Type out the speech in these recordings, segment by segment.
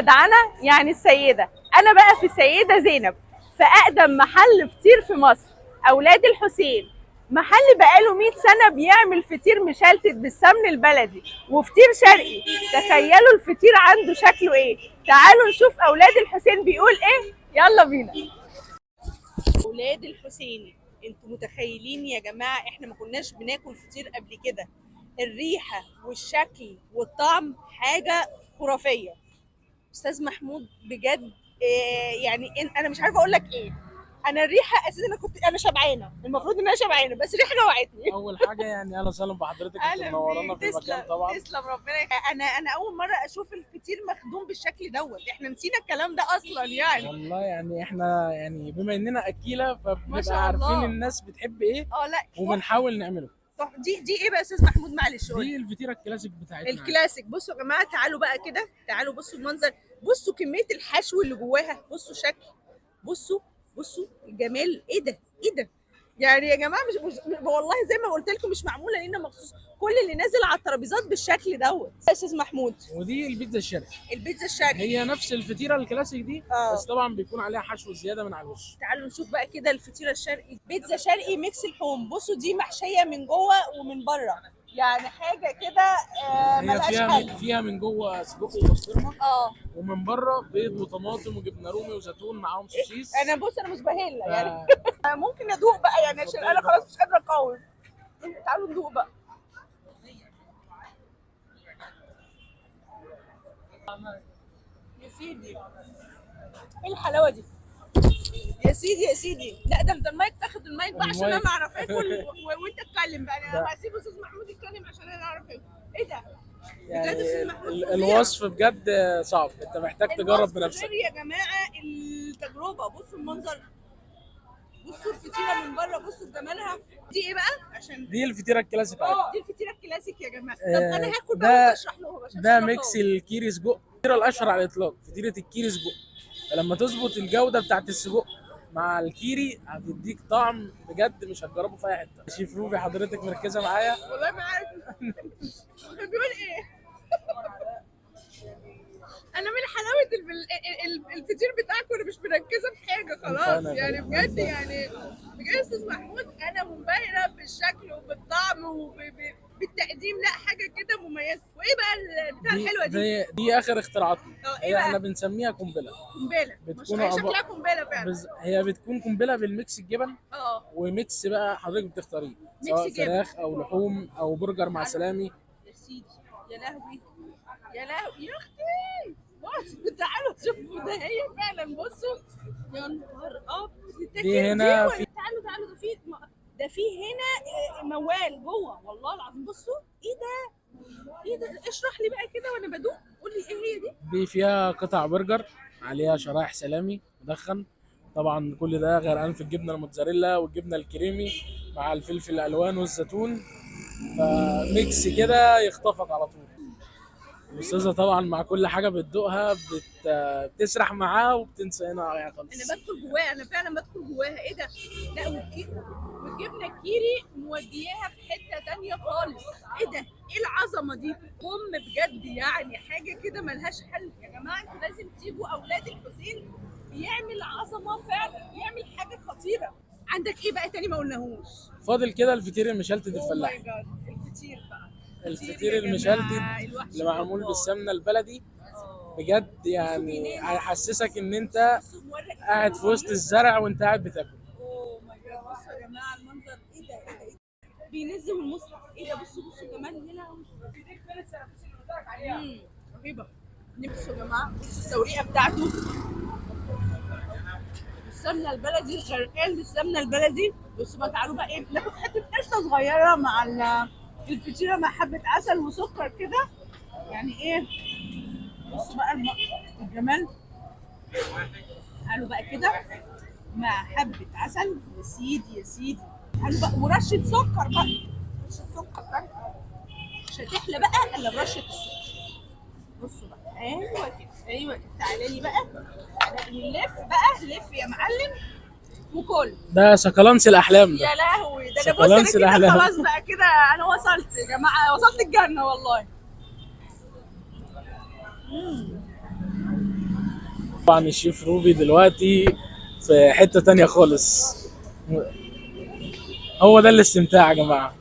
جدعنه يعني السيده. انا بقى في السيده زينب، في اقدم محل فطير في مصر، اولاد الحسين. محل بقاله 100 سنه بيعمل فطير مشلتت بالسمن البلدي وفطير شرقي. تخيلوا الفطير عنده شكله ايه. تعالوا نشوف اولاد الحسين بيقول ايه، يلا بينا. اولاد الحسيني، انتوا متخيلين يا جماعه احنا ما كناش بناكل فطير قبل كده؟ الريحه والشكل والطعم حاجه خرافيه. استاذ محمود بجد يعني انا مش عارفه اقول لك ايه. انا الريحه اساسا انا شبعانه، المفروض ان انا شبعانه بس الريحه جوعتني. اول حاجه يعني اهلا وسهلا بحضرتك، انت اهلا منورانا بيك، في المكان طبعا. تسلم ربنا انا اول مره اشوف الفطير مخدوم بالشكل دوت. احنا نسينا الكلام ده اصلا يعني. والله يعني احنا يعني بما اننا اكيله ما فبنبقى شاء عارفين الله. الناس بتحب ايه لا وبنحاول نعمله. دي ايه بقى يا استاذ محمود؟ معلش قول. دي الفطيره الكلاسيك بتاعتنا. الكلاسيك. بصوا يا جماعه، تعالوا بقى كده، تعالوا بصوا المنظر، بصوا كميه الحشو اللي جواها، بصوا شكل، بصوا الجمال. ايه ده ايه ده يعني يا جماعه؟ مش والله زي ما قلت لكم مش معموله لينا مخصوص. كل اللي نازل على الترابيزات بالشكل دوت يا استاذ محمود. ودي البيتزا الشرقي. البيتزا الشرقي هي نفس الفطيره الكلاسيك دي بس طبعا بيكون عليها حشو زياده من على الوش. تعالوا نشوف بقى كده الفطيره الشرقي. بيتزا شرقي ميكس لحوم. بصوا دي محشيه من جوه ومن بره، يعني حاجه كده هي ملهاش حل. فيها من جوه سجق وبسطرمه، اه ومن بره بيض وطماطم وجبنه رومي وزيتون معاهم سوسيس. انا مش بهله يعني. ممكن ادوق بقى يعني عشان انا خلاص مش قادره اقاوم. تعالوا ندوق بقى. يا سيدي ايه الحلاوه دي؟ يا سيدي يا سيدي. لا ده المايك، تاخد المايك بقى عشان انا اعرف اكل وانت اتكلم بقى. انا هسيب استاذ محمود يتكلم عشان انا اعرف اكل. ايه ده؟ يعني الوصف بجد صعب، انت محتاج تجرب بنفسك. يا جماعه التجربه. بصوا المنظر، بصوا الفطيره من بره، بصوا بجمالها. دي ايه بقى؟ عشان دي الفطيره الكلاسيك. دي الفطيره الكلاسيك يا جماعه. طب انا هاكل بقى واشرح لهم عشان ده ميكس الكيري سجق، الفطيره الاشهر على الاطلاق فطيره الكيري سجق. فلما تظبط الجوده بتاعت السجق مع الكيري هتديك طعم بجد مش هتجربه في اي حته. شيف روبي حضرتك مركزه معايا؟ والله ما عارف بيقول ايه. انا من حلاوه الفطير بتاعكم انا مش مركزه في حاجه خلاص يعني بجد يعني. بجد يا استاذ محمود انا منبهره بالشكل وبالطعم وبالتقديم. لا حاجه كده مميزه. وايه بقى البتاع الحلوه دي اخر اختراعاتنا. هي احنا بنسميها قنبله. بتكون شكلها قنبله فعلا. هي بتكون قنبله بالميكس الجبن. وميكس بقى حضرتك بتختاريه سواء فراخ او لحوم او برجر مع سلامي. يا سيدي يا لهوي يا لهوي يا اختي. تعالوا شوفوا ده، هي فعلا. بصوا يا نهار ابيض. دي هنا في تعالوا ده في هنا موال جوه والله العظيم. بصوا ايه ده اشرح لي بقى كده وانا بدوق. قول لي ايه هي دي فيها قطع برجر عليها شرايح سلامي مدخن. طبعا كل ده غرقان في الجبنه الموتزاريلا والجبنه الكريمي مع الفلفل الالوان والزيتون، فميكس كده يخطفك على طول. الاستاذه طبعا مع كل حاجه بتدوقها بتسرح معاها وبتنسى هنا خالص. انا بدخل جواها، انا فعلا بدخل جواها. ايه ده؟ لا والجبنه الكيري مودياها في حته تانية خالص. ايه ده؟ ايه العظمه دي؟ بجد يعني حاجه كده ملهاش حل. يا جماعه انتوا لازم تيجوا، اولاد الحسين بيعمل عظمه فعلا، بيعمل حاجه خطيره. عندك ايه بقى تاني ما قلناهوش؟ فاضل كده الفطير المشلتت الفلاحي. الفطير بقى، الفطير المشلتت اللي معمول بالسمنه البلدي بجد يعني هيحسسك ان انت قاعد في وسط الزرع وانت قاعد بتاكل. اوه ماي جاد. بصوا يا جماعه المنظر. ايه ده بينزل المصحف. ايه ده؟ بصوا جمال. يا لهوي رهيبه. بصوا يا جماعه، بصوا التوريقه بتاعته، السمنه البلدي، الغرقان بالسمنه البلدي. بصوا بقى، تعالوا بقى ايه، ناخد حته قشطه صغيره مع الفطيره مع حبه عسل وسكر كده يعني ايه. بصوا بقى الجمال. تعالوا بقى كده مع حبه عسل. يا سيدي يا سيدي. تعالوا بقى ورشه سكر بقى. رشه سكر بقى مش هتحلى بقى الا برشه السكر. بصوا بقى، ايوه كده ايوه كده. تعالى لي بقى ونلف بقى. لف يا معلم وكل. ده سكالانس الاحلام ده. يا لهوي ده انا بص انا كده خلاص بقى كده انا وصلت يا جماعه، وصلت الجنه والله. طبعا الشيف روبي دلوقتي في حته تانية خالص. هو ده الاستمتاع يا جماعه.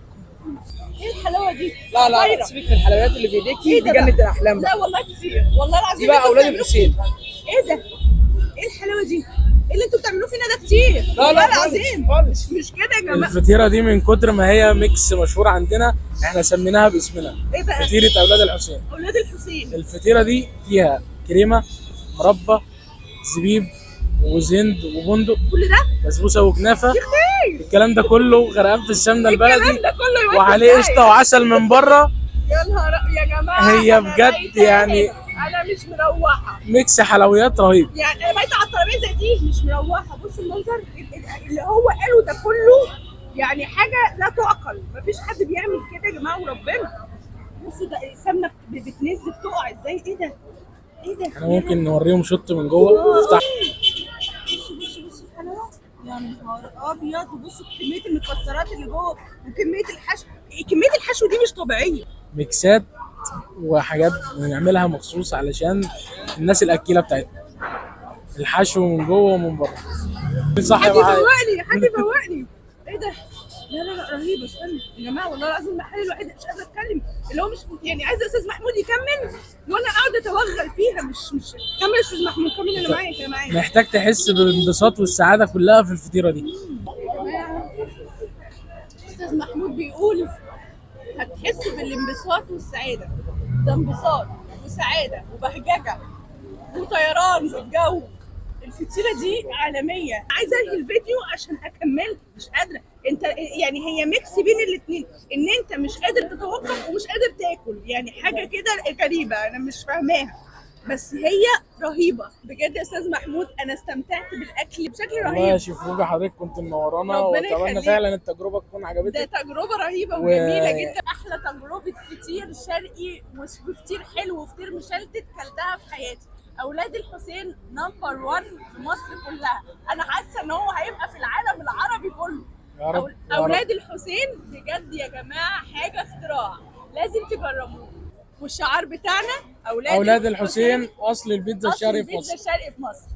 ايه الحلاوه دي؟ لا لا طايرة. سيبك من الحلويات اللي بايديكي، إيه دي ده جنة بقى؟ الاحلام لا بقى. والله كتير، والله العظيم دي بقى انتوا اولاد بتعملوه الحسين. ايه ده؟ ايه الحلاوه دي؟ ايه اللي انتوا بتعملوه فينا ده كتير؟ لا والله لا العظيم خالص. مش كده يا جماعه. الفطيره دي من كتر ما هي ميكس مشهور عندنا احنا سميناها باسمنا، ايه بقى؟ فطيره اولاد الحسين. اولاد الحسين. الفطيره دي فيها كريمه، مربى، زبيب، وزند وبندق، كل ده؟ بسبوسه وكنافه. كتير. الكلام ده كله غرقان في السمنه البلدي الكلام ده كله يودي وعليه في قشطه داهية. وعسل من بره. يا نهار يا جماعه هي أنا بجد بايتة يعني هنا. انا مش مروحه، ميكس حلويات رهيب. يعني انا بايته على الترابيزه دي مش مروحه. بص المنظر اللي هو قاله ده كله، يعني حاجه لا تعقل. مفيش حد بيعمل كده يا جماعه وربنا. بصوا ده السمنه بتنزل بتقع ازاي. ايه ده؟ ايه ده؟ احنا ممكن نوريهم شط من جوه ونفتح. بصوا الحلاوه. يا نهار ابيض. وبصوا كميه المكسرات اللي جوه وكميه الحشو. كميه الحشو دي مش طبيعيه. ميكسات وحاجات بنعملها مخصوص علشان الناس الاكيله بتاعتنا. الحشو من جوه ومن بره. صح حد معايا؟ يفوقني، حد يفوقني. ايه ده؟ لا لا لا رهيبه. استنى يا جماعه والله العظيم المحل الوحيد اللي مش قادره اتكلم، اللي هو مش يعني عايزه استاذ محمود يكمل وانا قاعده اتوغل فيها. مش كمل يا استاذ محمود، كمل. انا معاك انا معاك. محتاج تحس بالانبساط والسعاده كلها في الفطيره دي. يا جماعه استاذ محمود بيقول هتحسوا بالانبساط والسعاده. ده انبساط وسعاده وبهججه وطيران في الجو. الفطيره دي عالميه. عايزه انهي الفيديو عشان اكمل، مش قادره. انت يعني هي ميكس بين الاثنين، ان انت مش قادر تتوقف ومش قادر تاكل. يعني حاجه كده غريبه انا مش فاهماها، بس هي رهيبه بجد يا استاذ محمود. انا استمتعت بالاكل بشكل والله رهيب. يا شيف روبي حضرتك كنت منورانا، ربنا واتمنى يخليك. فعلا التجربه تكون ده عجبتك. تجربه رهيبه و- وجميله جدا. احلى تجربه فطير شرقي وفطير حلو وفطير مشلتت كلتها في حياتي. اولاد الحسين نمبر 1 في مصر كلها. انا حاسه ان هو هيبقى في العالم العربي كله. يا رب يا رب. اولاد الحسين بجد يا جماعه حاجه اختراع، لازم تجربوه. والشعار بتاعنا اولاد الحسين اصل البيتزا أصل الشرقي في البيتزا مصر. الشرقي في مصر.